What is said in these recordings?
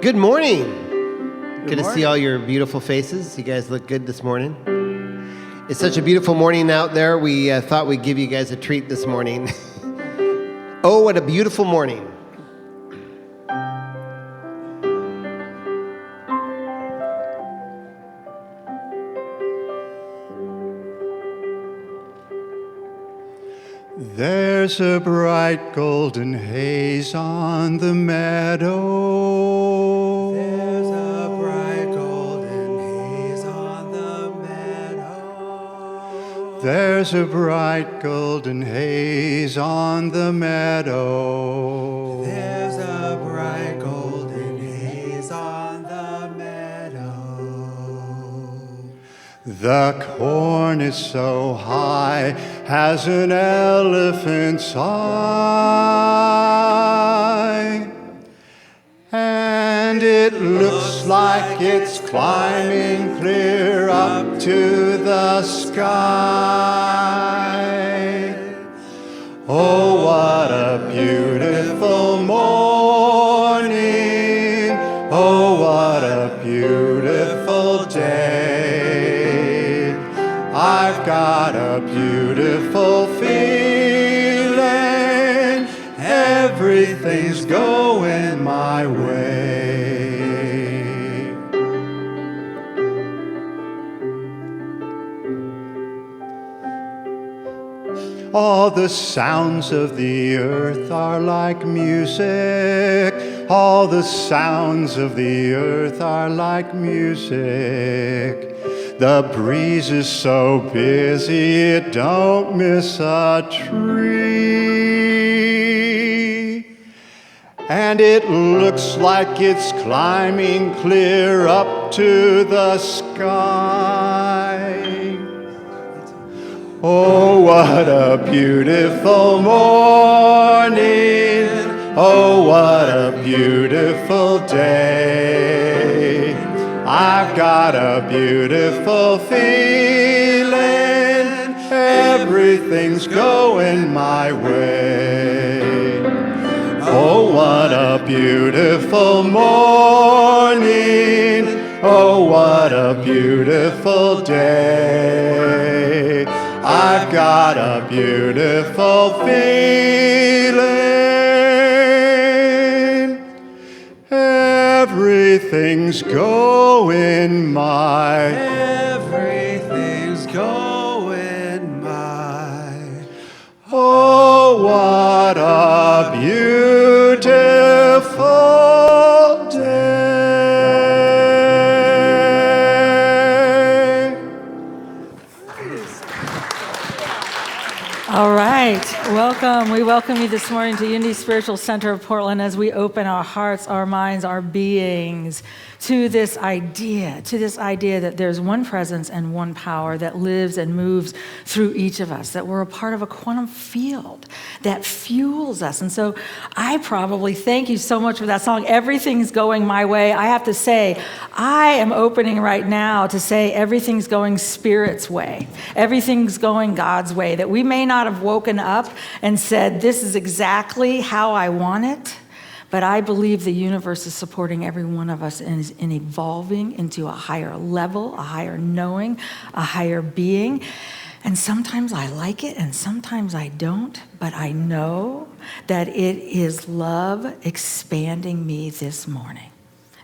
Good morning. Good to see all your beautiful faces. You guys look good this morning. It's such a beautiful morning out there. We thought we'd give you guys a treat this morning. Oh, what a beautiful morning. There's a bright golden haze on the meadow. There's a bright golden haze on the meadow. There's a bright golden haze on the meadow. There's a bright golden haze on the meadow. The corn is so high, has an elephant's eye, and it looks like it's climbing clear up to the sky. Oh, what a beautiful morning. Oh, what a beautiful day. I've got a beautiful feeling. Everything's going my way. All the sounds of the earth are like music. All the sounds of the earth are like music. The breeze is so busy it don't miss a tree. And it looks like it's climbing clear up to the sky. Oh, what a beautiful morning. Oh, what a beautiful day. I've got a beautiful feeling. Everything's going my way. Oh, what a beautiful morning. Oh, what a beautiful day. I've got a beautiful feeling. Everything's going my way. Everything's going my. Oh, what a beautiful day. All right, welcome. We welcome you this morning to Unity Spiritual Center of Portland as we open our hearts, our minds, our beings to this idea that there's one presence and one power that lives and moves through each of us, that we're a part of a quantum field that fuels us. And so I probably thank you so much for that song, Everything's Going My Way. I have to say, I am opening right now to say everything's going Spirit's way. Everything's going God's way, that we may not have woken up and said, this is exactly how I want it. But I believe the universe is supporting every one of us in evolving into a higher level, a higher knowing, a higher being. And sometimes I like it and sometimes I don't, but I know that it is love expanding me this morning,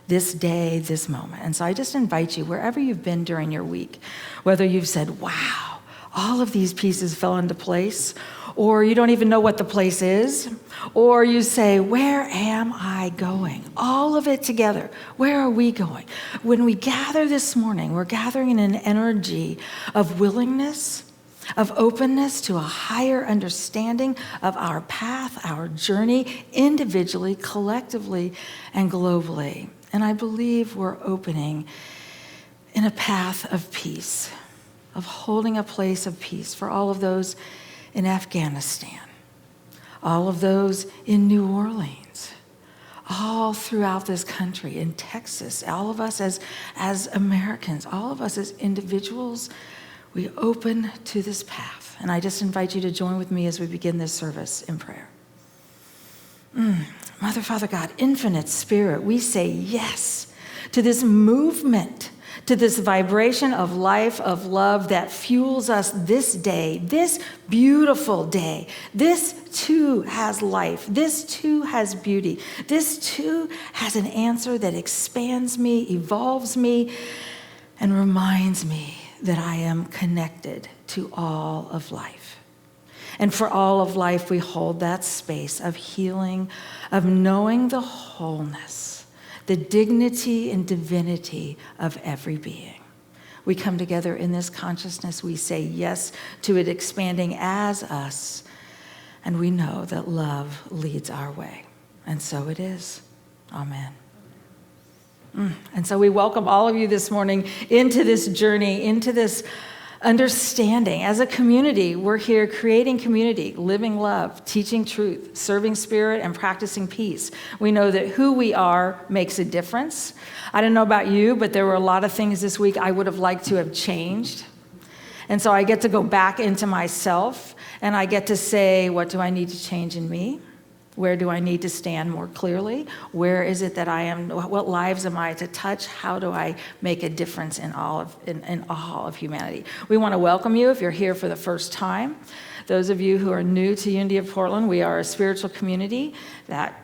this day, this moment. And so I just invite you, wherever you've been during your week, whether you've said, wow, all of these pieces fell into place, or you don't even know what the place is, or you say, where am I going? All of it together. Where are we going? When we gather this morning, we're gathering in an energy of willingness, of openness to a higher understanding of our path, our journey, individually, collectively, and globally. And I believe we're opening in a path of peace, of holding a place of peace for all of those in Afghanistan, all of those in New Orleans, all throughout this country, in Texas, all of us as Americans, all of us as individuals, we open to this path. And I just invite you to join with me as we begin this service in prayer. Mother, Father God, infinite Spirit, we say yes to this movement, to this vibration of life, of love that fuels us this day, this beautiful day. This too has life. This too has beauty. This too has an answer that expands me, evolves me, and reminds me that I am connected to all of life. And for all of life, we hold that space of healing, of knowing the wholeness, the dignity and divinity of every being. We come together in this consciousness. We say yes to it expanding as us. And we know that love leads our way. And so it is. Amen. And so we welcome all of you this morning into this journey, into this understanding. As a community, we're here creating community, living love, teaching truth, serving spirit, and practicing peace. We know that who we are makes a difference. I don't know about you, but there were a lot of things this week I would have liked to have changed. And so I get to go back into myself, and I get to say, what do I need to change in me? Where do I need to stand more clearly? Where is it that I am? What lives am I to touch? How do I make a difference in all of humanity? We want to welcome you if you're here for the first time. Those of you who are new to Unity of Portland, we are a spiritual community that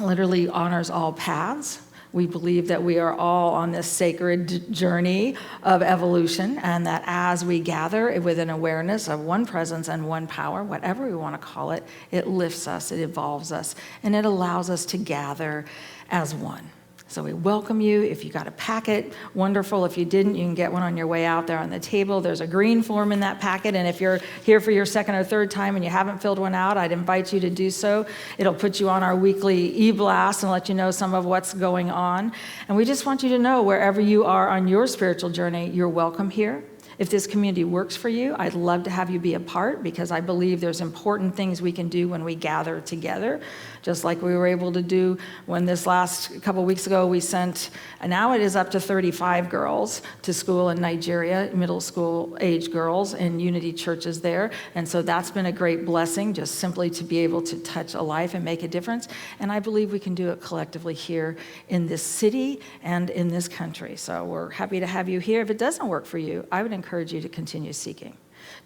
literally honors all paths. We believe that we are all on this sacred journey of evolution, and that as we gather with an awareness of one presence and one power, whatever we want to call it, it lifts us, it evolves us, and it allows us to gather as one. So we welcome you. If you got a packet, wonderful. If you didn't, you can get one on your way out there on the table. There's a green form in that packet, and if you're here for your second or third time and you haven't filled one out, I'd invite you to do so. It'll put you on our weekly e-blast and let you know some of what's going on. And we just want you to know, wherever you are on your spiritual journey, you're welcome here. If this community works for you, I'd love to have you be a part, because I believe there's important things we can do when we gather together, just like we were able to do when this last couple weeks ago we sent, and now it is up to 35 girls to school in Nigeria, middle school age girls in Unity churches there. And so that's been a great blessing, just simply to be able to touch a life and make a difference. And I believe we can do it collectively here in this city and in this country. So we're happy to have you here. If it doesn't work for you, I would encourage you to continue seeking,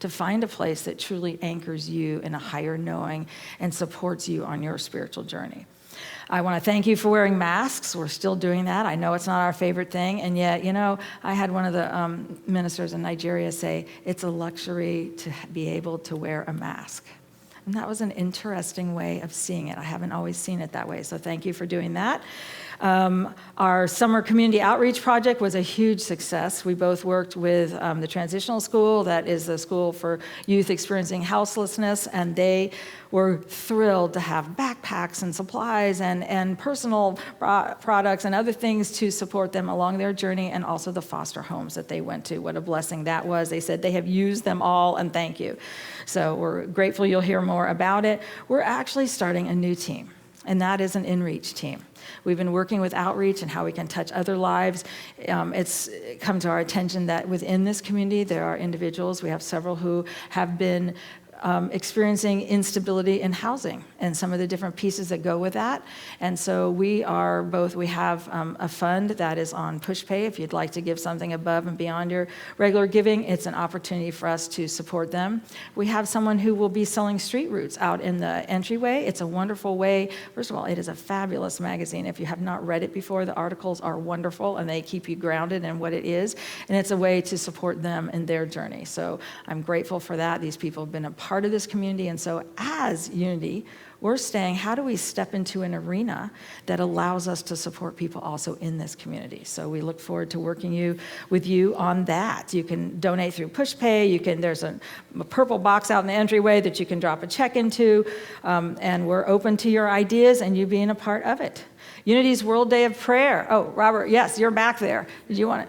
to find a place that truly anchors you in a higher knowing and supports you on your spiritual journey. I want to thank you for wearing masks. We're still doing that. I know it's not our favorite thing, and yet, I had one of the ministers in Nigeria say, it's a luxury to be able to wear a mask. And that was an interesting way of seeing it. I haven't always seen it that way, so thank you for doing that. Our summer community outreach project was a huge success. We both worked with the transitional school, that is the school for youth experiencing houselessness, and they were thrilled to have backpacks and supplies and personal products and other things to support them along their journey, and also the foster homes that they went to. What a blessing that was. They said they have used them all, and thank you. So we're grateful. You'll hear more about it. We're actually starting a new team, and that is an in-reach team. We've been working with outreach and how we can touch other lives. It's come to our attention that within this community, there are individuals, we have several who have been experiencing instability in housing and some of the different pieces that go with that. And so we have a fund that is on PushPay. If you'd like to give something above and beyond your regular giving, it's an opportunity for us to support them. We have someone who will be selling street routes out in the entryway. It's a wonderful way. First of all, it is a fabulous magazine. If you have not read it before, the articles are wonderful and they keep you grounded in what it is. And it's a way to support them in their journey. So I'm grateful for that. These people have been a part of this community. And so as Unity, we're saying, how do we step into an arena that allows us to support people also in this community? So we look forward to working with you on that. You can donate through PushPay. There's a purple box out in the entryway that you can drop a check into. And we're open to your ideas and you being a part of it. Unity's World Day of Prayer. Oh, Robert, yes, you're back there. Did you want it?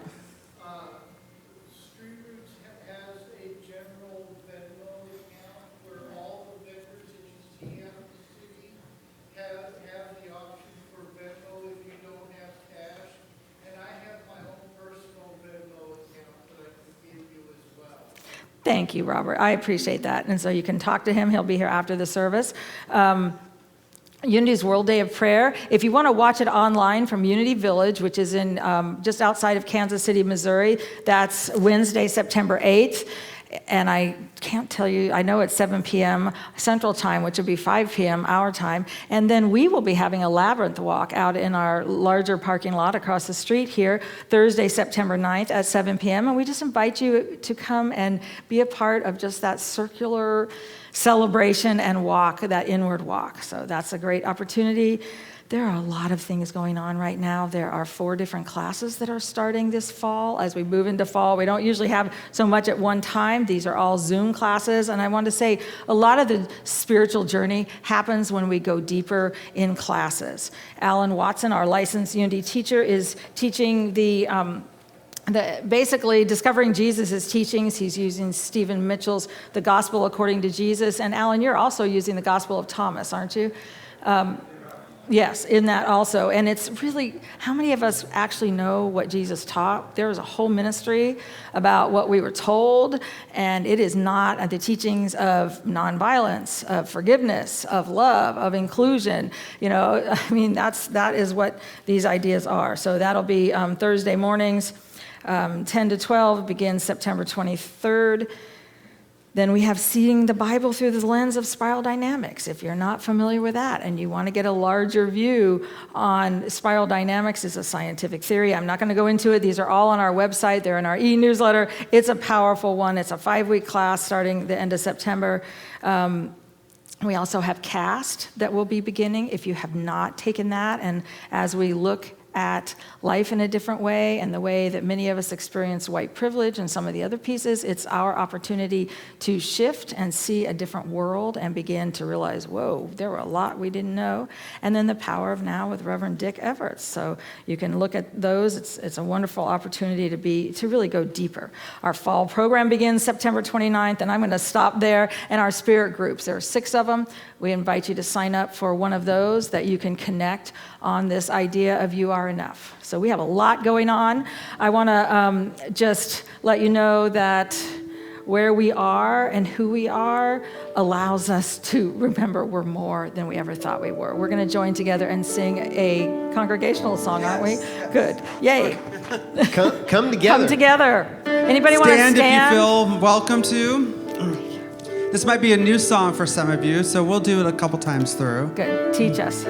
Thank you, Robert. I appreciate that. And so you can talk to him. He'll be here after the service. Unity's World Day of Prayer. If you want to watch it online from Unity Village, which is in just outside of Kansas City, Missouri, that's Wednesday, September 8th. And I can't tell you, I know it's 7 p.m. Central Time, which would be 5 p.m. our time. And then we will be having a labyrinth walk out in our larger parking lot across the street here, Thursday, September 9th at 7 p.m. And we just invite you to come and be a part of just that circular celebration and walk, that inward walk. So that's a great opportunity. There are a lot of things going on right now. There are 4 different classes that are starting this fall. As we move into fall, we don't usually have so much at one time. These are all Zoom classes. And I want to say a lot of the spiritual journey happens when we go deeper in classes. Alan Watson, our licensed Unity teacher, is teaching basically discovering Jesus' teachings. He's using Stephen Mitchell's The Gospel According to Jesus. And Alan, you're also using the Gospel of Thomas, aren't you? Yes, in that also. And it's really, how many of us actually know what Jesus taught? There was a whole ministry about what we were told, and it is not the teachings of nonviolence, of forgiveness, of love, of inclusion. You know, I mean, that is what these ideas are. So that'll be Thursday mornings, 10 to 12, begins September 23rd. Then we have Seeing the Bible Through the Lens of Spiral Dynamics. If you're not familiar with that and you want to get a larger view on spiral dynamics, is a scientific theory. I'm not going to go into it. These are all on our website. They're in our e-newsletter. It's a powerful one. It's a 5-week class starting the end of September. We also have CAST that will be beginning if you have not taken that. And as we look at life in a different way and the way that many of us experience white privilege and some of the other pieces, it's our opportunity to shift and see a different world and begin to realize, whoa, there were a lot we didn't know. And then The Power of Now with Reverend Dick Everts. So you can look at those. It's a wonderful opportunity to really go deeper. Our fall program begins September 29th, and I'm going to stop there. And our spirit groups, there are 6 of them. We invite you to sign up for one of those that you can connect on this idea of you are enough. So we have a lot going on. I want to just let you know that where we are and who we are allows us to remember we're more than we ever thought we were. We're going to join together and sing a congregational song, aren't we? Good. Yay. Come together. Come together. Anybody want to stand? Stand if you feel welcome to. This might be a new song for some of you, so we'll do it a couple times through. Good. Teach us.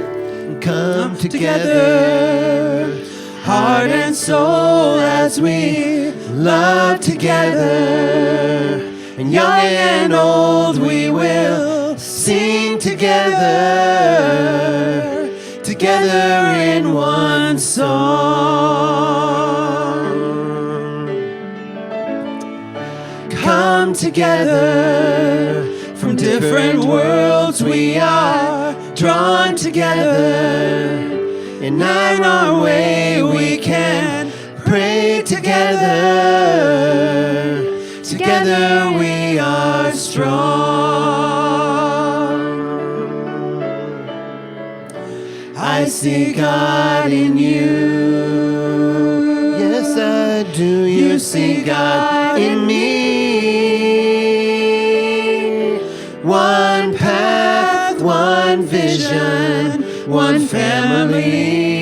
Come together, heart and soul, as we love together. And young and old we will sing together, together in one song. Come together, from different worlds we are drawn together, and on our way we can pray together. Together we are strong. I see God in you. Yes, I do. You see God in me. One path, one vision, one family.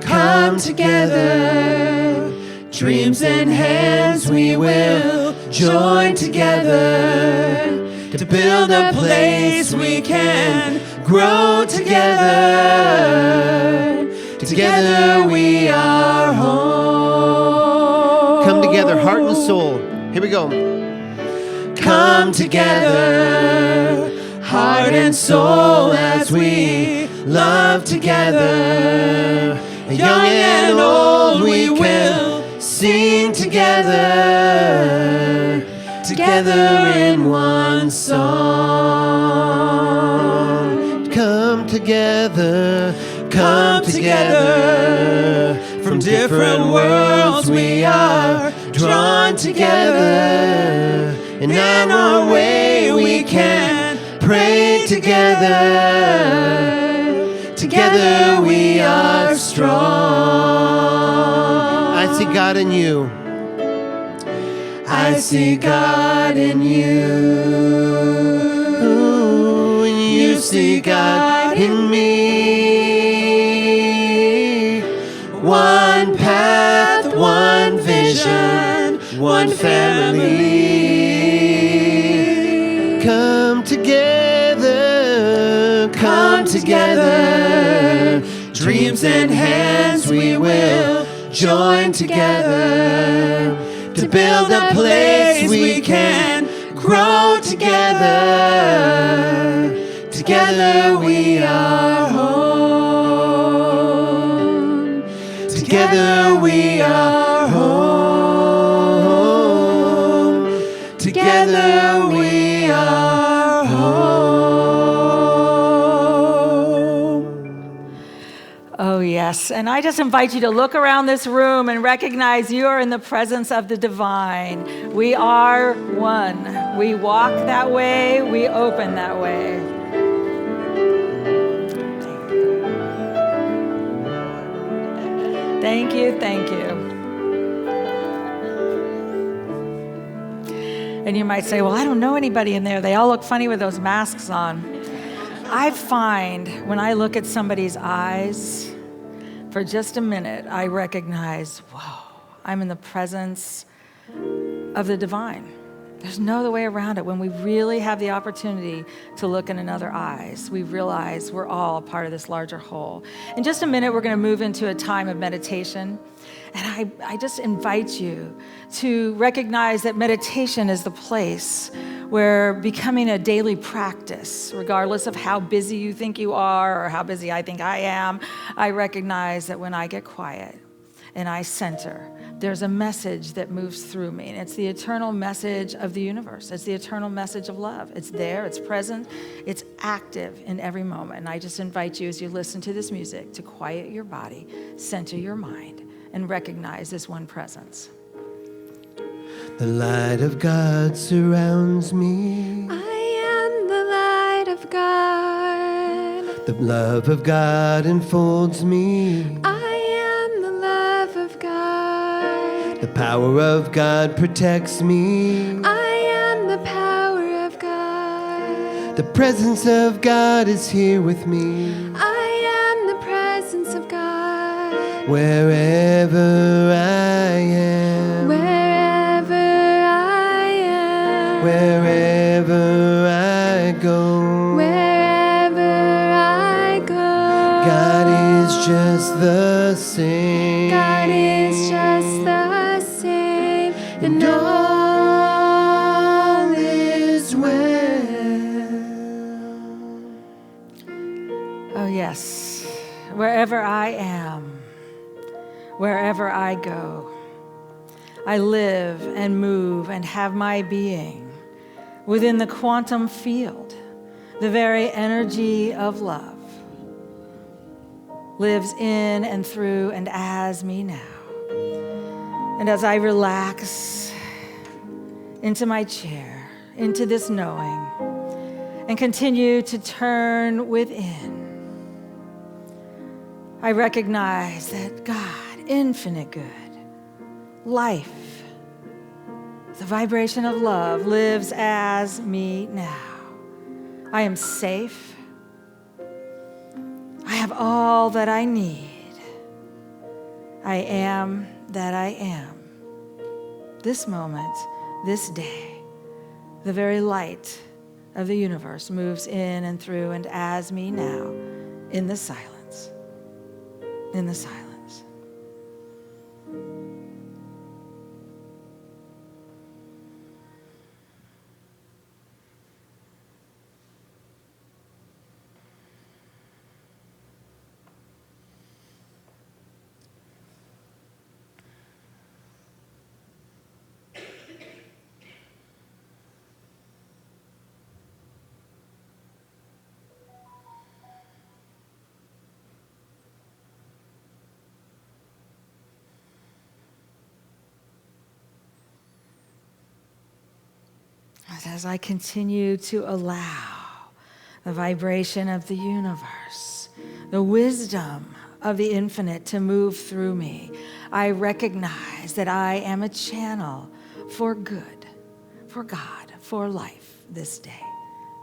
Come together, dreams and hands we will join together to build a place we can grow together. Together we are home. Come together, heart and soul. Here we go. Come together, heart and soul, as we love together. Young and old we will sing together, together in one song. Come together, come together. From different worlds we are drawn together, and on our way we can pray together. Together we are strong. I see God in you. I see God in you. And you see God in me. One path, one vision, one family. Come together, come together. Dreams and hands we will join together to build a place we can grow together. Together we are home. Together we are home. Together we are home. Oh, yes. And I just invite you to look around this room and recognize you are in the presence of the divine. We are one. We walk that way. We open that way. Thank you. Thank you. And you might say, well, I don't know anybody in there. They all look funny with those masks on. I find when I look at somebody's eyes, for just a minute, I recognize, whoa, I'm in the presence of the divine. There's no other way around it. When we really have the opportunity to look in another eyes, we realize we're all a part of this larger whole. In just a minute, we're going to move into a time of meditation. And I just invite you to recognize that meditation is the place where becoming a daily practice, regardless of how busy you think you are or how busy I think I am, I recognize that when I get quiet and I center, there's a message that moves through me. And it's the eternal message of the universe. It's the eternal message of love. It's there, it's present, it's active in every moment. And I just invite you as you listen to this music to quiet your body, center your mind, and recognize this one presence. The light of God surrounds me. I am the light of God. The love of God enfolds me. I am the love of God. The power of God protects me. I am the power of God. The presence of God is here with me. I am the presence of God. Wherever I am. Wherever I am. Wherever I go. Wherever I go. God is just the same. God is just the same. And all is well. Oh, yes. Wherever I am, wherever I go, I live and move and have my being within the quantum field. The very energy of love lives in and through and as me now. And as I relax into my chair, into this knowing, and continue to turn within, I recognize that God, infinite good, life, the vibration of love lives as me now. I am safe. I have all that I need. I am that I am. This moment, this day, the very light of the universe moves in and through and as me now in the silence. In the silence. As I continue to allow the vibration of the universe, the wisdom of the infinite to move through me. I recognize that I am a channel for good, for God, for life this day.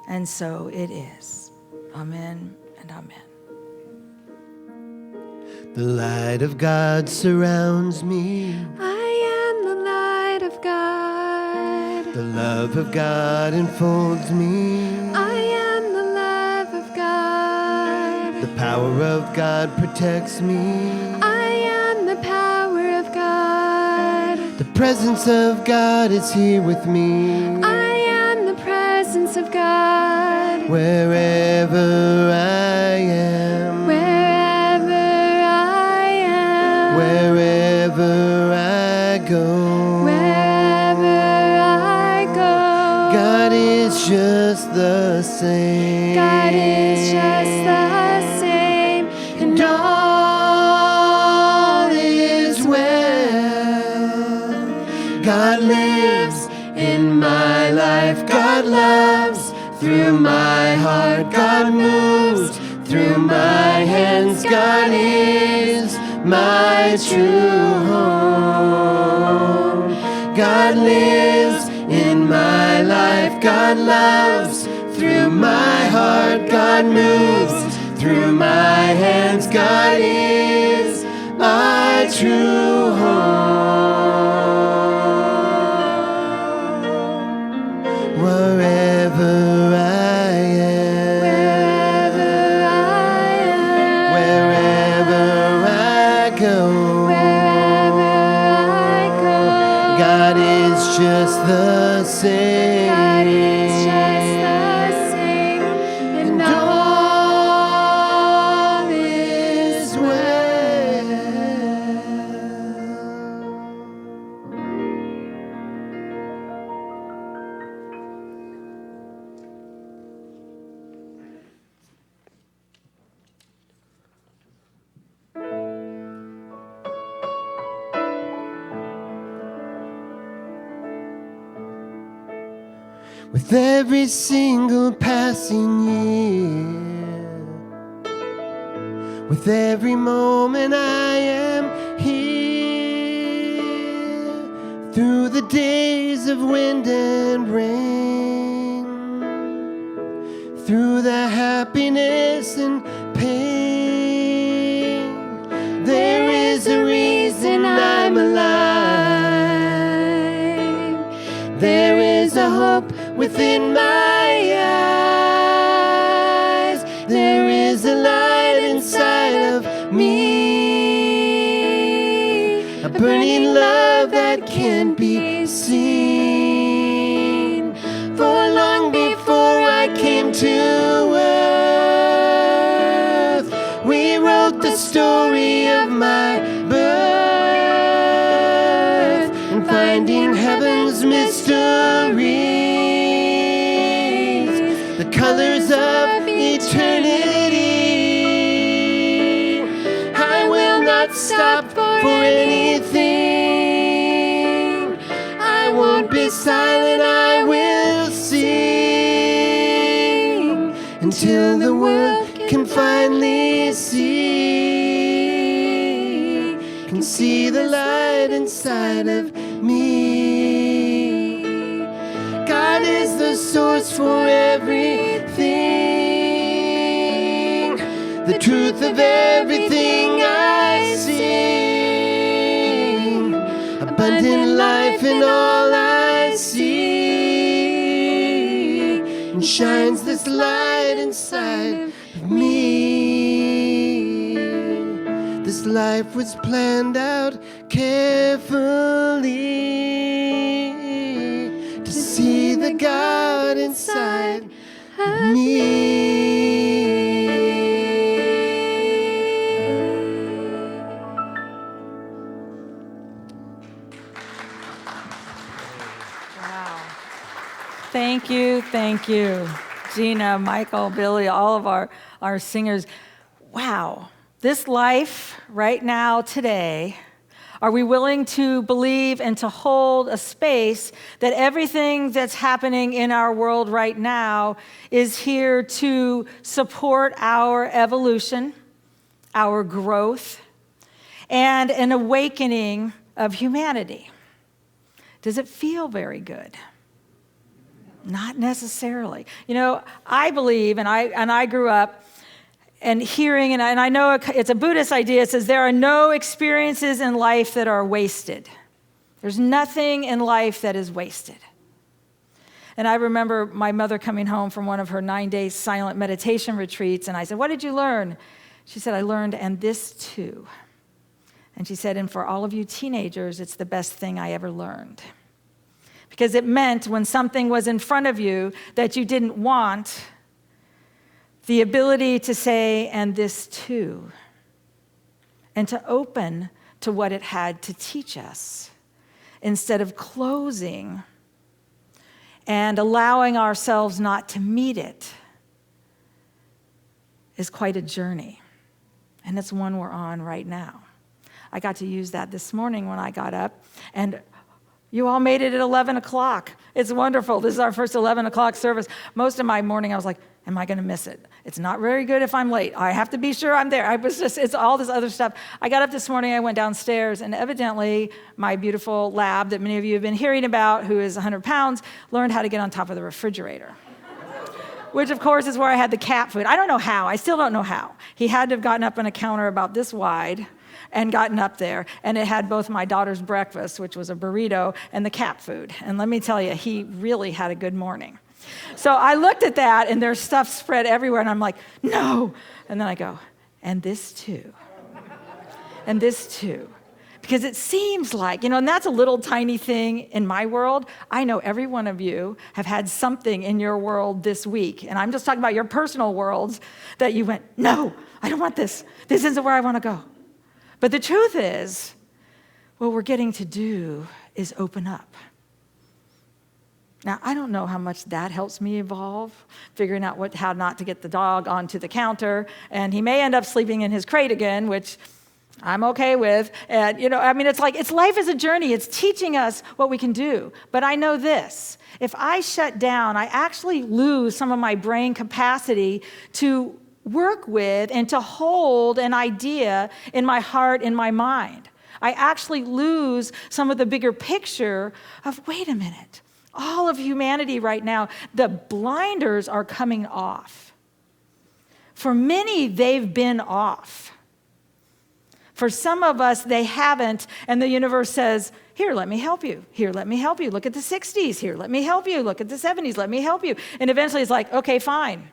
And so it is. Amen and amen. The light of God surrounds me. I am the light of God. The love of God enfolds me. I am the love of God. The power of God protects me. I am the power of God. The presence of God is here with me. I am the presence of God. Wherever I am. Wherever I am. Wherever I go. Wherever I go. God is just the same. God is just the same. And all is well. God lives in my life. God loves through my heart. God moves through my hands. God is my true home. God lives in my life. God loves through my heart. God moves through my hands. God is my true home. Wherever I am. wherever I am. Wherever I go. Wherever I go. God is just the same. God is just the same. And all is well. With every single passing year, with every moment I am here, through the days of wind and rain, through the happiness and pain, there is a reason I'm alive. There is a hope within my eyes. There is a light inside of me, a burning love that can't be seen. For long before I came to earth, we wrote the story of my birth and finding heaven's mysteries, the colors of eternity. I will not stop for anything. I won't be silent, I will sing until the world can finally see, can see the light inside of me. God is the source for everything, the truth of everything I sing, abundant life in all I see, and shines this light inside of me. This life was planned out carefully to see the God inside of me. Wow. Thank you, thank you. Gina, Michael, Billy, all of our singers. Wow. This life right now, today, are we willing to believe and to hold a space that everything that's happening in our world right now is here to support our evolution, our growth, and an awakening of humanity. Does it feel very good? Not necessarily. You know, I believe, and I grew up and hearing, and I know it's a Buddhist idea. It says there are no experiences in life that are wasted. There's nothing in life that is wasted. And I remember my mother coming home from one of her 9-day silent meditation retreats, and I said, "What did you learn?" She said, "I learned, and this too." And she said, "And for all of you teenagers, it's the best thing I ever learned." Because it meant when something was in front of you that you didn't want, the ability to say, "and this too," and to open to what it had to teach us instead of closing and allowing ourselves not to meet it, is quite a journey. And it's one we're on right now. I got to use that this morning when I got up, and you all made it at 11 o'clock. It's wonderful. This is our first 11 o'clock service. Most of my morning, I was like, am I going to miss it? It's not very good if I'm late. I have to be sure I'm there. It's all this other stuff. I got up this morning, I went downstairs, and evidently my beautiful lab that many of you have been hearing about, who is 100 pounds, learned how to get on top of the refrigerator. Which, of course, is where I had the cat food. I don't know how. I still don't know how. He had to have gotten up on a counter about this wide and gotten up there, and it had both my daughter's breakfast, which was a burrito, and the cat food. And let me tell you, he really had a good morning. So I looked at that, and there's stuff spread everywhere, and I'm like, no. And then I go, and this too. And this too. Because it seems like, and that's a little tiny thing in my world. I know every one of you have had something in your world this week, and I'm just talking about your personal worlds, that you went, no, I don't want this. This isn't where I want to go. But the truth is, what we're getting to do is open up. Now, I don't know how much that helps me evolve, figuring out how not to get the dog onto the counter, and he may end up sleeping in his crate again, which I'm okay with. And, it's life is a journey. It's teaching us what we can do. But I know this. If I shut down, I actually lose some of my brain capacity to work with and to hold an idea in my heart, in my mind. I actually lose some of the bigger picture of, wait a minute, all of humanity right now, the blinders are coming off. For many, they've been off. For some of us, they haven't, and the universe says, here, let me help you. Here, let me help you. Look at the 60s. Here, let me help you. Look at the 70s. Let me help you. And eventually it's like, okay, fine.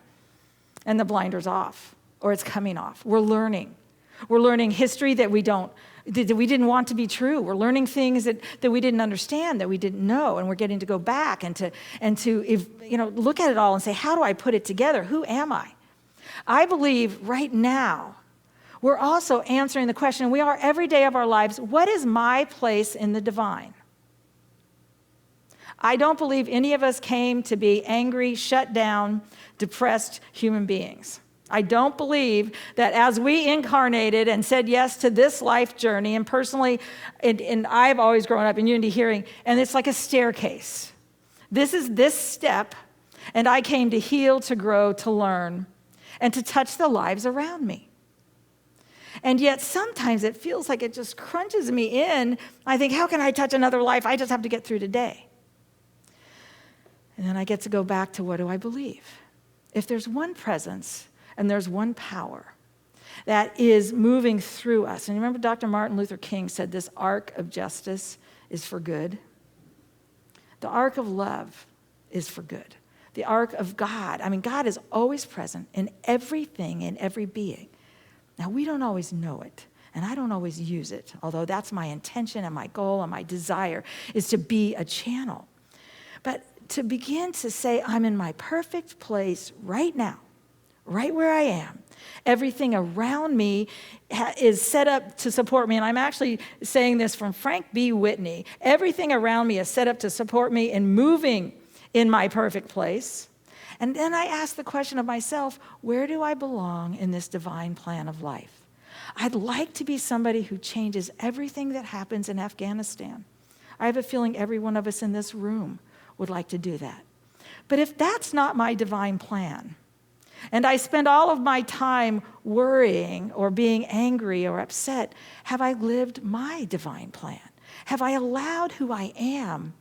And the blinder's off, or it's coming off. We're learning. We're learning history that we didn't want to be true. We're learning things that we didn't understand, that we didn't know, and we're getting to go back and to look at it all and say, how do I put it together? Who am I? I believe right now, we're also answering the question, we are every day of our lives, what is my place in the divine? I don't believe any of us came to be angry, shut down, depressed human beings. I don't believe that as we incarnated and said yes to this life journey, and personally, and I've always grown up in Unity Hearing, and it's like a staircase. This is this step, and I came to heal, to grow, to learn, and to touch the lives around me. And yet sometimes it feels like it just crunches me in. I think, how can I touch another life? I just have to get through today. And then I get to go back to, what do I believe? If there's one presence and there's one power that is moving through us, and you remember Dr. Martin Luther King said this arc of justice is for good. The arc of love is for good. The arc of God, God is always present in everything, in every being. Now, we don't always know it, and I don't always use it, although that's my intention and my goal and my desire is to be a channel. But to begin to say, I'm in my perfect place right now, right where I am. Everything around me is set up to support me, and I'm actually saying this from Frank B. Whitney. Everything around me is set up to support me in moving in my perfect place. And then I ask the question of myself, where do I belong in this divine plan of life? I'd like to be somebody who changes everything that happens in Afghanistan. I have a feeling every one of us in this room would like to do that. But if that's not my divine plan, and I spend all of my time worrying or being angry or upset, have I lived my divine plan? Have I allowed who I am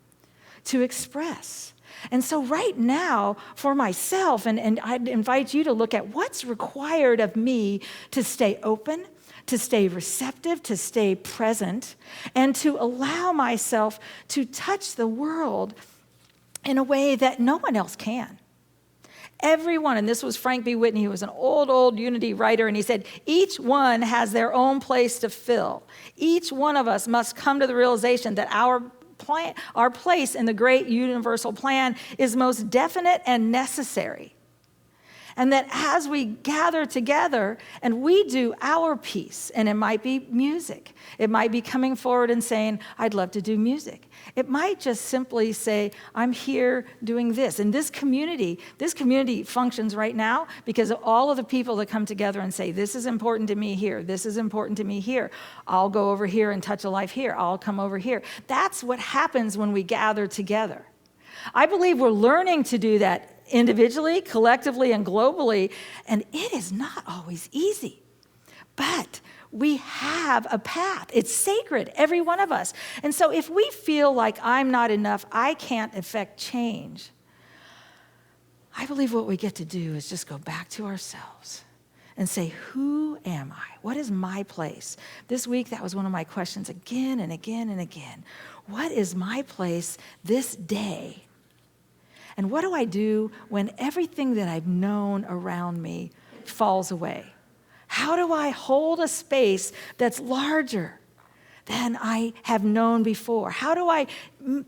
to express? And so right now, for myself, and I'd invite you to look at what's required of me to stay open, to stay receptive, to stay present, and to allow myself to touch the world in a way that no one else can. Everyone, and this was Frank B. Whitney, who was an old Unity writer, and he said, each one has their own place to fill. Each one of us must come to the realization that our place in the great universal plan is most definite and necessary. And that as we gather together and we do our piece, and it might be music, it might be coming forward and saying, I'd love to do music. It might just simply say, I'm here doing this. And this community functions right now because of all of the people that come together and say, this is important to me here, this is important to me here. I'll go over here and touch a life here. I'll come over here. That's what happens when we gather together. I believe we're learning to do that individually, collectively, and globally, and it is not always easy. But we have a path. It's sacred, every one of us. And so if we feel like I'm not enough, I can't affect change, I believe what we get to do is just go back to ourselves and say, who am I? What is my place? This week, that was one of my questions again and again and again. What is my place this day? And what do I do when everything that I've known around me falls away? How do I hold a space that's larger than I have known before? How do I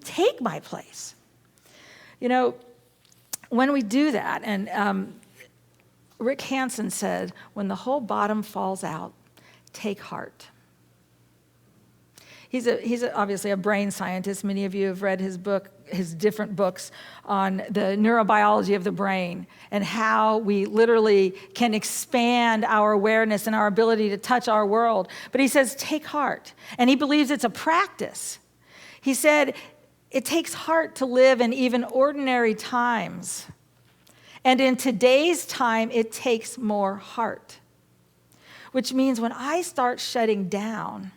take my place? You know, when we do that, and Rick Hansen said, when the whole bottom falls out, take heart. He's obviously a brain scientist. Many of you have read his different books on the neurobiology of the brain and how we literally can expand our awareness and our ability to touch our world. But he says, take heart. And he believes it's a practice. He said, it takes heart to live in even ordinary times. And in today's time, it takes more heart. Which means when I start shutting down,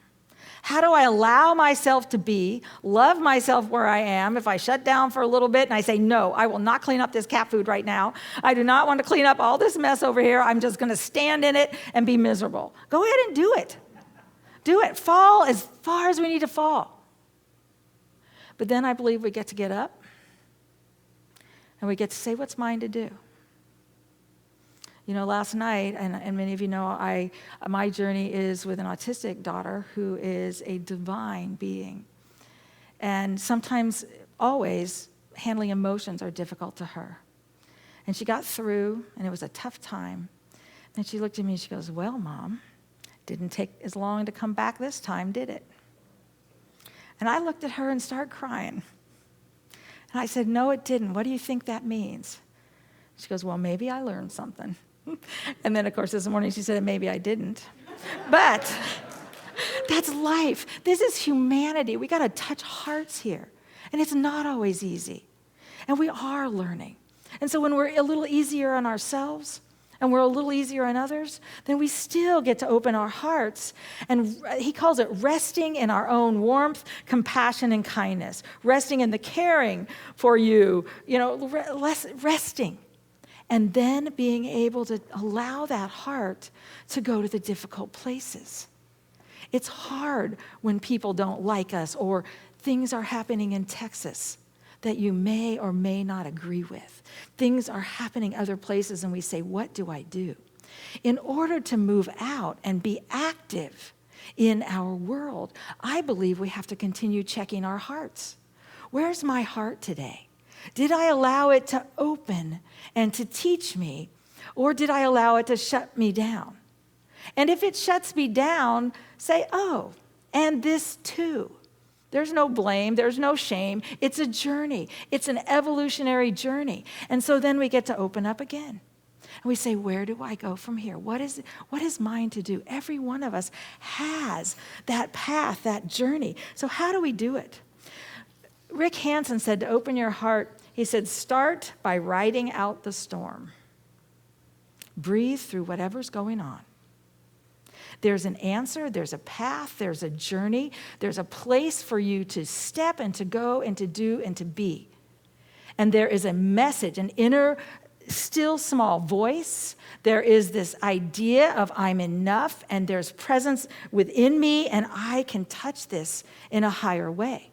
how do I allow myself to be, love myself where I am? If I shut down for a little bit and I say, no, I will not clean up this cat food right now. I do not want to clean up all this mess over here. I'm just going to stand in it and be miserable. Go ahead and do it. Do it. Fall as far as we need to fall. But then I believe we get to get up and we get to say, what's mine to do? You know, last night, and many of you know, my journey is with an autistic daughter who is a divine being. And sometimes, always, handling emotions are difficult to her. And she got through, and it was a tough time. And she looked at me and she goes, well, Mom, didn't take as long to come back this time, did it? And I looked at her and started crying. And I said, no, it didn't. What do you think that means? She goes, well, maybe I learned something. And then, of course, this morning she said, maybe I didn't. But that's life. This is humanity. We got to touch hearts here. And it's not always easy. And we are learning. And so when we're a little easier on ourselves and we're a little easier on others, then we still get to open our hearts. And he calls it resting in our own warmth, compassion, and kindness. Resting in the caring for you, resting. And then being able to allow that heart to go to the difficult places. It's hard when people don't like us or things are happening in Texas that you may or may not agree with. Things are happening other places and we say, what do I do? In order to move out and be active in our world, I believe we have to continue checking our hearts. Where's my heart today? Did I allow it to open and to teach me, or did I allow it to shut me down? And if it shuts me down, say, oh, and this too. There's no blame, there's no shame. It's a journey. It's an evolutionary journey. And so then we get to open up again. And we say, where do I go from here? What is mine to do? Every one of us has that path, that journey. So how do we do it? Rick Hansen said to open your heart, he said, start by riding out the storm. Breathe through whatever's going on. There's an answer, there's a path, there's a journey, there's a place for you to step and to go and to do and to be. And there is a message, an inner, still small voice. There is this idea of I'm enough, and there's presence within me, and I can touch this in a higher way.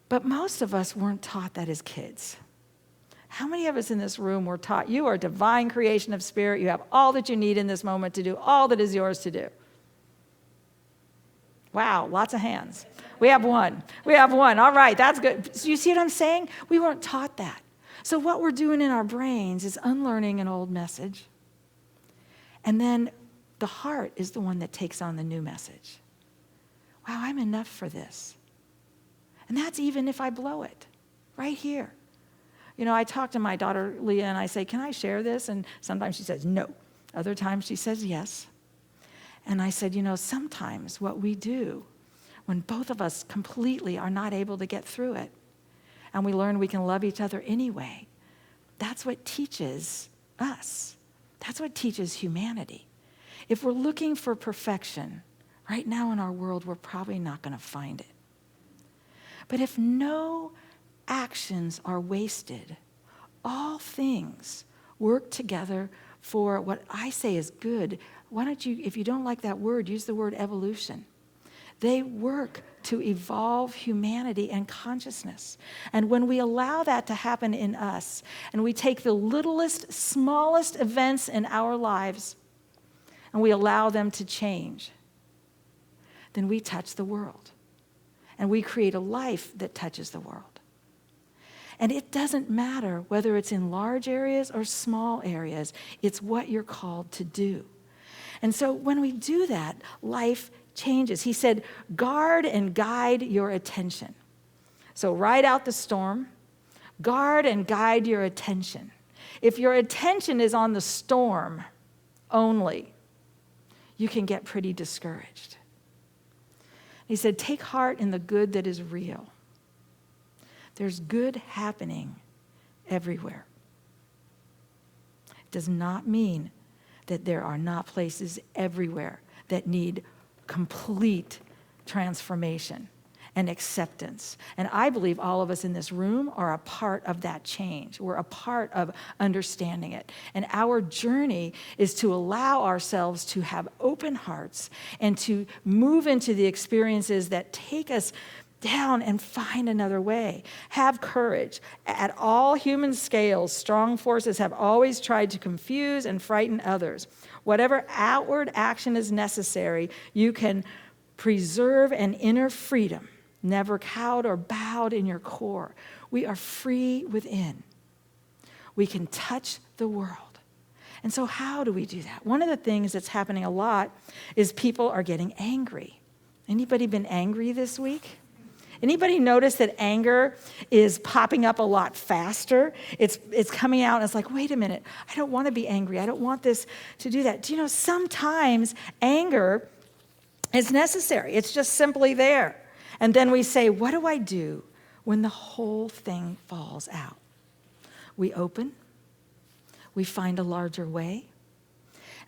But most of us weren't taught that as kids. How many of us in this room were taught you are a divine creation of spirit, you have all that you need in this moment to do all that is yours to do? Wow, lots of hands. We have one. All right, that's good. So you see what I'm saying? We weren't taught that. So what we're doing in our brains is unlearning an old message. And then the heart is the one that takes on the new message. Wow, I'm enough for this. And that's even if I blow it, right here. You know, I talk to my daughter, Leah, and I say, can I share this? And sometimes she says, no. Other times she says, yes. And I said, you know, sometimes what we do when both of us completely are not able to get through it, and we learn we can love each other anyway, that's what teaches us. That's what teaches humanity. If we're looking for perfection, right now in our world, we're probably not going to find it. But if no actions are wasted, all things work together for what I say is good. Why don't you, if you don't like that word, use the word evolution. They work to evolve humanity and consciousness. And when we allow that to happen in us, and we take the littlest, smallest events in our lives, and we allow them to change, then we touch the world. And we create a life that touches the world. And it doesn't matter whether it's in large areas or small areas. It's what you're called to do. And so when we do that, life changes. He said, guard and guide your attention. So ride out the storm, guard and guide your attention. If your attention is on the storm only, you can get pretty discouraged. He said, take heart in the good that is real. There's good happening everywhere. It does not mean that there are not places everywhere that need complete transformation and acceptance. And I believe all of us in this room are a part of that change. We're a part of understanding it. And our journey is to allow ourselves to have open hearts and to move into the experiences that take us down and find another way. Have courage. At all human scales, strong forces have always tried to confuse and frighten others. Whatever outward action is necessary, you can preserve an inner freedom, never cowed or bowed in your core. We are free within. We can touch the world. And so how do we do that? One of the things that's happening a lot is people are getting angry. Anybody been angry this week? Anybody notice that anger is popping up a lot faster? It's coming out and it's like, wait a minute, I don't want to be angry. I don't want this to do that. Do you know, sometimes anger is necessary. It's just simply there. And then we say, what do I do when the whole thing falls out? We open, we find a larger way,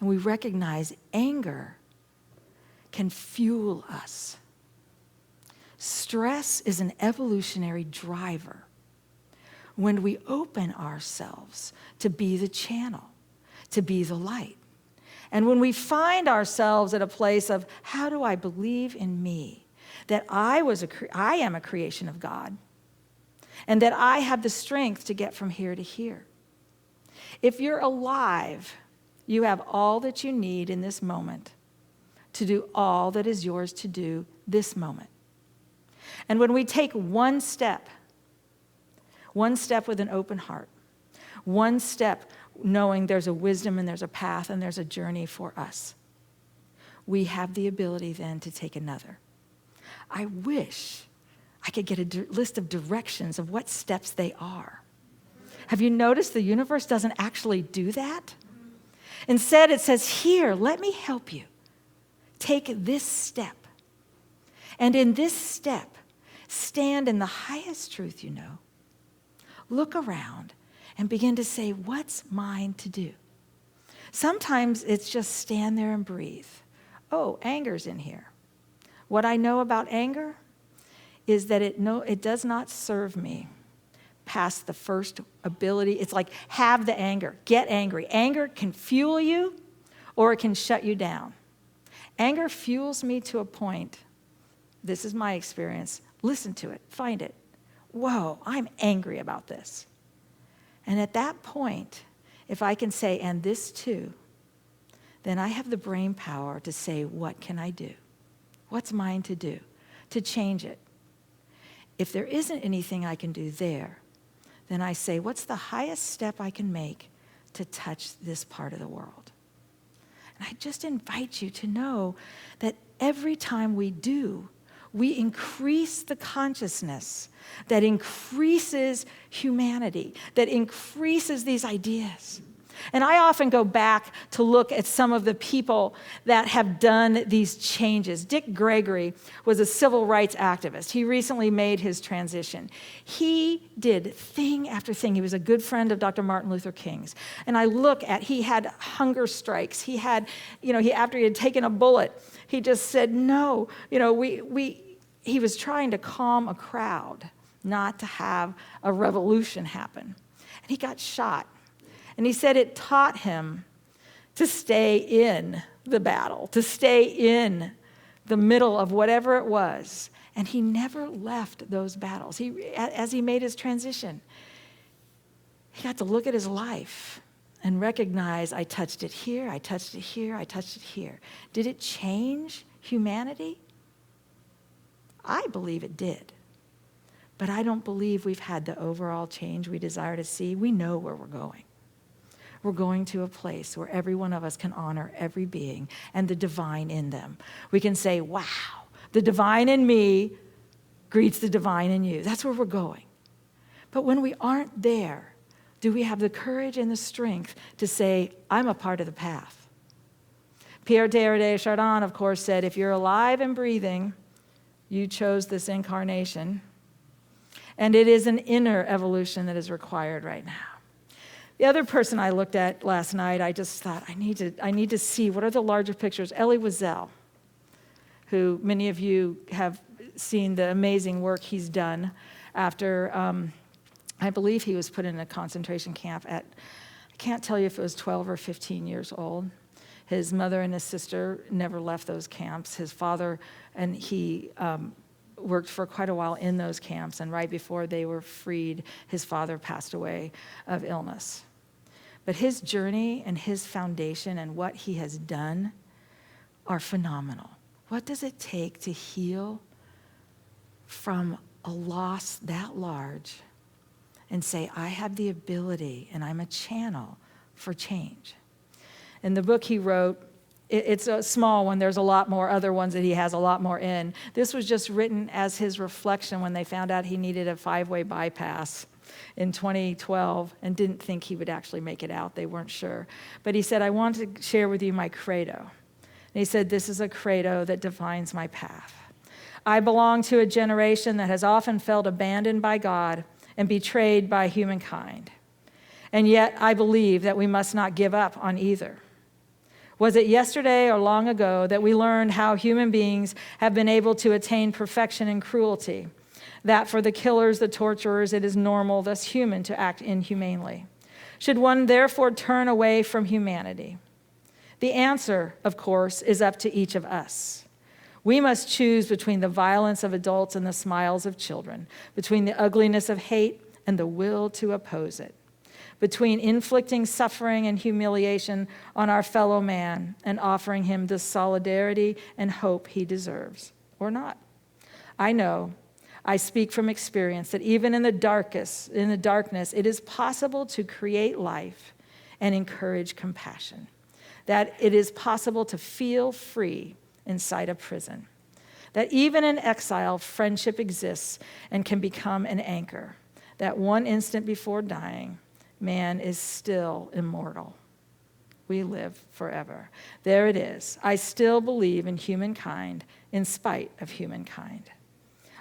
and we recognize anger can fuel us. Stress is an evolutionary driver. When we open ourselves to be the channel, to be the light, and when we find ourselves at a place of, how do I believe in me, that I am a creation of God, and that I have the strength to get from here to here. If you're alive, you have all that you need in this moment to do all that is yours to do this moment. And when we take one step with an open heart, one step knowing there's a wisdom and there's a path and there's a journey for us, we have the ability then to take another. I wish I could get a list of directions of what steps they are. Have you noticed the universe doesn't actually do that? Instead, it says, here, let me help you. Take this step. And in this step, stand in the highest truth you know. Look around and begin to say, what's mine to do? Sometimes it's just stand there and breathe. Oh, anger's in here. What I know about anger is that it does not serve me past the first ability. It's like have the anger, get angry. Anger can fuel you or it can shut you down. Anger fuels me to a point, this is my experience, listen to it, find it. Whoa, I'm angry about this. And at that point, if I can say, and this too, then I have the brain power to say, what can I do? What's mine to do? To change it. If there isn't anything I can do there, then I say, what's the highest step I can make to touch this part of the world? And I just invite you to know that every time we do, we increase the consciousness that increases humanity, that increases these ideas. And I often go back to look at some of the people that have done these changes. Dick Gregory was a civil rights activist. He recently made his transition. He did thing after thing. He was a good friend of Dr. Martin Luther King's. And I look at, he had hunger strikes. He had, after he had taken a bullet, he just said, no, he was trying to calm a crowd, not to have a revolution happen. And he got shot. And he said it taught him to stay in the battle, to stay in the middle of whatever it was. And he never left those battles. As he made his transition, he got to look at his life and recognize, I touched it here, I touched it here, I touched it here. Did it change humanity? I believe it did. But I don't believe we've had the overall change we desire to see. We know where we're going. We're going to a place where every one of us can honor every being and the divine in them. We can say, wow, the divine in me greets the divine in you. That's where we're going. But when we aren't there, do we have the courage and the strength to say, I'm a part of the path? Pierre Teilhard de Chardin, of course, said, if you're alive and breathing, you chose this incarnation. And it is an inner evolution that is required right now. The other person I looked at last night, I just thought, I need to see what are the larger pictures. Elie Wiesel, who many of you have seen the amazing work he's done after, I believe he was put in a concentration camp at, I can't tell you if it was 12 or 15 years old. His mother and his sister never left those camps. His father and he worked for quite a while in those camps, and right before they were freed, his father passed away of illness. But his journey and his foundation and what he has done are phenomenal. What does it take to heal from a loss that large and say, I have the ability and I'm a channel for change? In the book he wrote, it's a small one. There's a lot more other ones that he has a lot more in. This was just written as his reflection when they found out he needed a 5-way bypass in 2012 and didn't think he would actually make it out. They weren't sure. But he said, I want to share with you my credo. And he said, this is a credo that defines my path. I belong to a generation that has often felt abandoned by God and betrayed by humankind. And yet I believe that we must not give up on either. Was it yesterday or long ago that we learned how human beings have been able to attain perfection in cruelty? That for the killers, the torturers, it is normal, thus human, to act inhumanely. Should one therefore turn away from humanity? The answer, of course, is up to each of us. We must choose between the violence of adults and the smiles of children, between the ugliness of hate and the will to oppose it, between inflicting suffering and humiliation on our fellow man and offering him the solidarity and hope he deserves, or not. I know, I speak from experience, that even in the darkness, it is possible to create life and encourage compassion, that it is possible to feel free inside a prison, that even in exile, friendship exists and can become an anchor, that one instant before dying, man is still immortal. We live forever. There it is. I still believe in humankind in spite of humankind.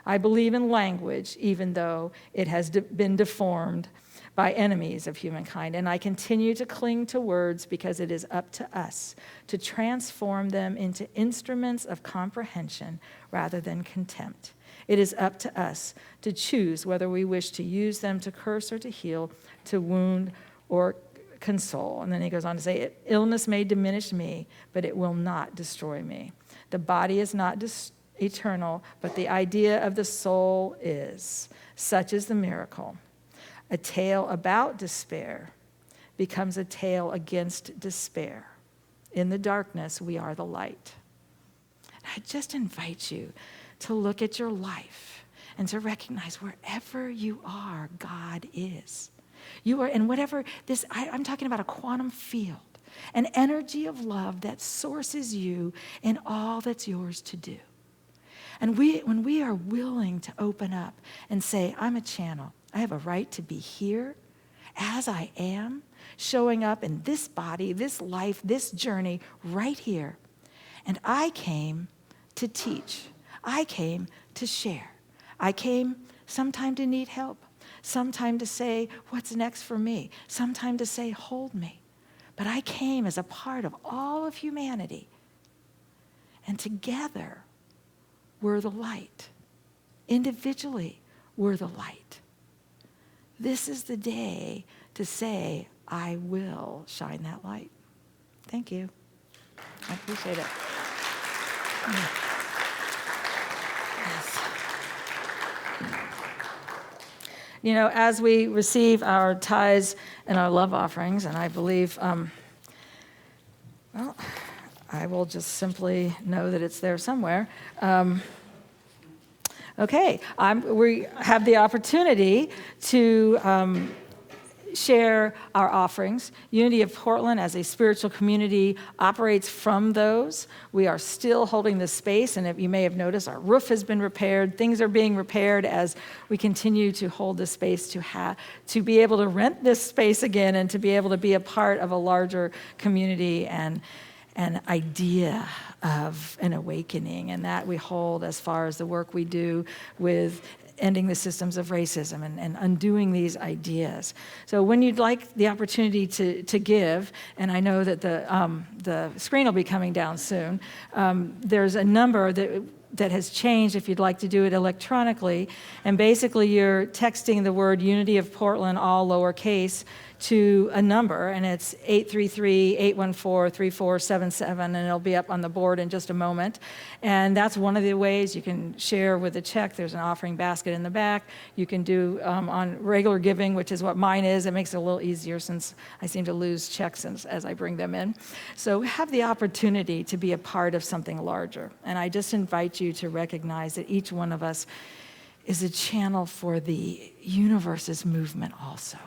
I believe in language, even though it has been deformed by enemies of humankind. And I continue to cling to words because it is up to us to transform them into instruments of comprehension rather than contempt. It is up to us to choose whether we wish to use them to curse or to heal, to wound or console. And then he goes on to say, illness may diminish me, but it will not destroy me. The body is not eternal, but the idea of the soul is. Such is the miracle. A tale about despair becomes a tale against despair. In the darkness, we are the light. And I just invite you to look at your life and to recognize wherever you are, God is. You are in whatever this, I'm talking about a quantum field, an energy of love that sources you in all that's yours to do. And when we are willing to open up and say, I'm a channel, I have a right to be here as I am, showing up in this body, this life, this journey right here. And I came to teach. I came to share. I came sometime to need help, sometime to say, what's next for me? Sometime to say, hold me. But I came as a part of all of humanity. And together, we're the light. Individually, we're the light. This is the day to say, I will shine that light. Thank you. I appreciate it. Yes. You know, as we receive our tithes and our love offerings, and I believe, well, I will just simply know that it's there somewhere. Okay, we have the opportunity to share our offerings. Unity of Portland as a spiritual community operates from those. We are still holding this space, and if you may have noticed, our roof has been repaired. Things are being repaired as we continue to hold this space to be able to rent this space again and to be able to be a part of a larger community and an idea of an awakening, and that we hold as far as the work we do with ending the systems of racism and undoing these ideas. So when you'd like the opportunity to give, and I know that the screen will be coming down soon, there's a number that has changed if you'd like to do it electronically, and basically you're texting the word Unity of Portland, all lowercase, to a number, and it's 833-814-3477, and it'll be up on the board in just a moment. And that's one of the ways you can share with a check. There's an offering basket in the back. You can do on regular giving, which is what mine is. It makes it a little easier since I seem to lose checks as I bring them in. So have the opportunity to be a part of something larger. And I just invite you to recognize that each one of us is a channel for the universe's movement also.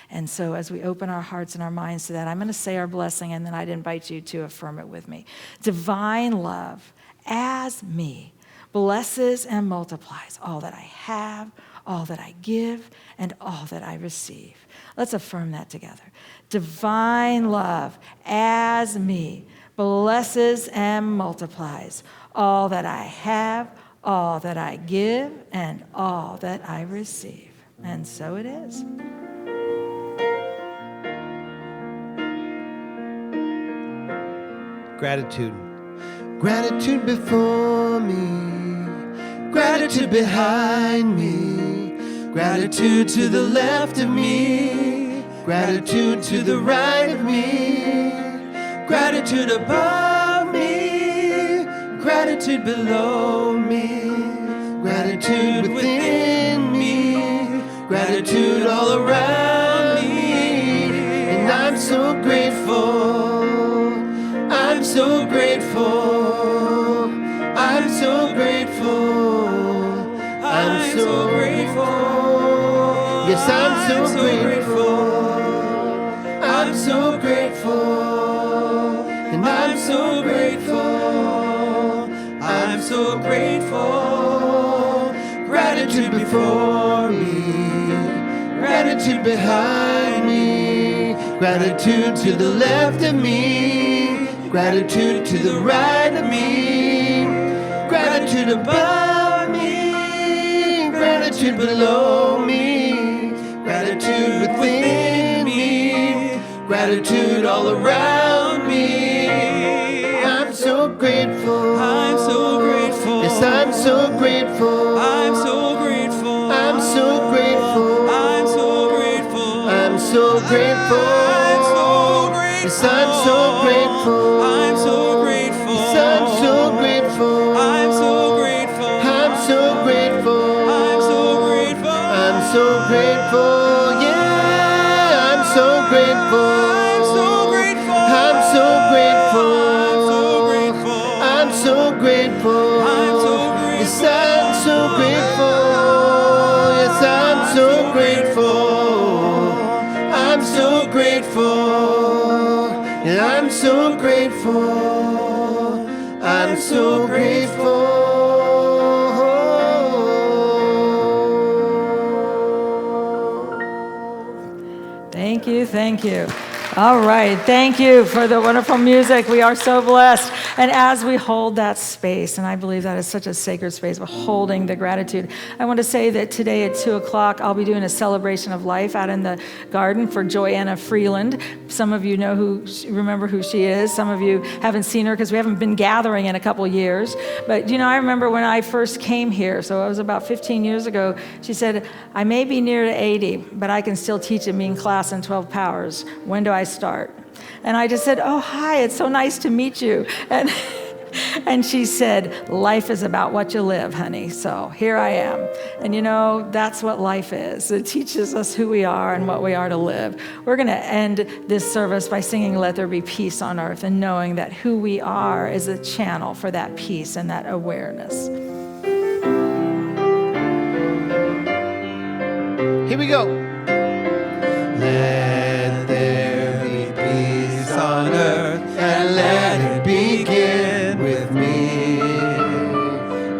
And so as we open our hearts and our minds to that, I'm going to say our blessing, and then I'd invite you to affirm it with me. Divine love, as me, blesses and multiplies all that I have, all that I give, and all that I receive. Let's affirm that together. Divine love, as me, blesses and multiplies all that I have, all that I give, and all that I receive. And so it is. Gratitude. Gratitude before me, gratitude behind me, gratitude to the left of me, gratitude to the right of me, gratitude above me, gratitude below me, gratitude within me, gratitude all around me, and I'm so grateful. I'm so grateful. I'm so grateful. I'm so grateful. Yes, I'm so grateful. I'm so grateful. And I'm so grateful. I'm so grateful. Gratitude before me, gratitude behind me, gratitude to the left of me, gratitude to the right of me, gratitude above me, Gratitude below me, gratitude within me, gratitude all around me. I'm so grateful. I'm so grateful. Yes, I'm so grateful. I'm so grateful. I'm so grateful. I'm so grateful. I'm so grateful. I'm so grateful. Yes, I'm so grateful. I'm so grateful. Yes, I'm so grateful. I'm so grateful. I'm so grateful. I'm so grateful. I'm so grateful. Yeah, I'm so grateful. I'm so grateful. I'm so grateful. I'm so grateful. I'm so grateful. I'm so grateful. Yes, I'm so grateful. Yes, I'm so grateful. I'm so grateful. Yeah, I'm so grateful. I'm so grateful. Thank you, thank you. All right, thank you for the wonderful music. We are so blessed. And as we hold that space, and I believe that is such a sacred space of holding the gratitude, I want to say that today at 2 o'clock, I'll be doing a celebration of life out in the garden for Joanna Freeland. Some of you remember who she is. Some of you haven't seen her because we haven't been gathering in a couple years. But, I remember when I first came here, so it was about 15 years ago, she said, I may be near to 80, but I can still teach a mean class in 12 powers. When do I start? And I just said, oh, hi, it's so nice to meet you. And she said, life is about what you live, honey. So here I am. And that's what life is. It teaches us who we are and what we are to live. We're going to end this service by singing Let There Be Peace on Earth and knowing that who we are is a channel for that peace and that awareness. Here we go. Let there be peace on earth, and let it begin with me.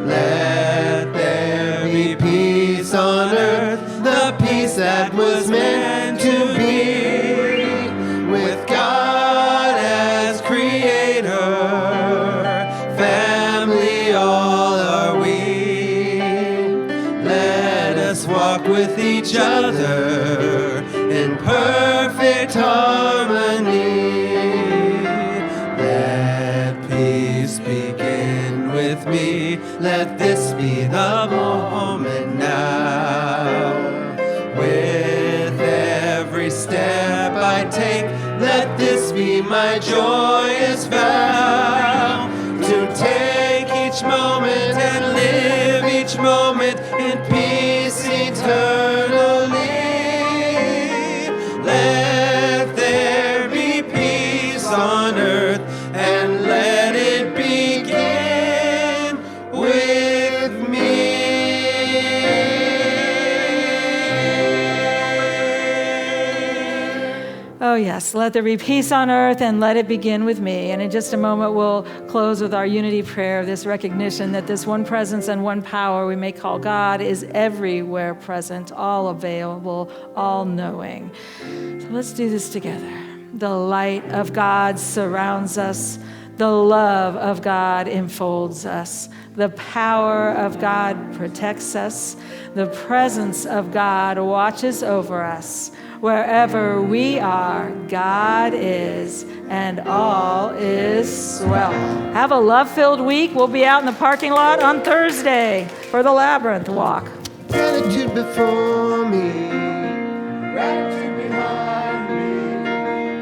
Let there be peace on earth, the peace that was meant to be, with God as creator, family all are we. Let us walk with each other in perfect harmony. Let peace begin with me. Let this be the moment now. With every step I take, let this be my joyous vow. To take each moment and live each moment in peace eternally. Let there be peace on earth, and let it begin with me. Oh, yes, let there be peace on earth and let it begin with me. And in just a moment, we'll close with our unity prayer, this recognition that this one presence and one power we may call God is everywhere present, all available, all knowing. So let's do this together. The light of God surrounds us. The love of God enfolds us. The power of God protects us. The presence of God watches over us. Wherever we are, God is, and all is well. Have a love-filled week. We'll be out in the parking lot on Thursday for the Labyrinth Walk. Gratitude before me, gratitude behind me,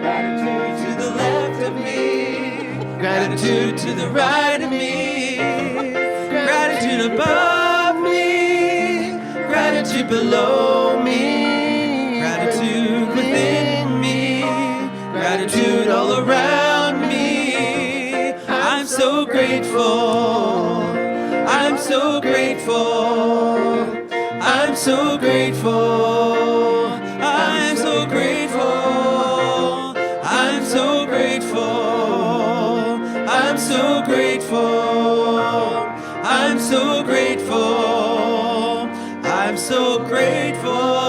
gratitude to the left of me, gratitude to the right of me, gratitude above me, gratitude below me, gratitude within me, gratitude all around me. I'm so grateful. I'm so grateful. I'm so grateful. I'm so grateful. I'm so grateful. I'm so grateful. I'm so grateful. I'm so grateful.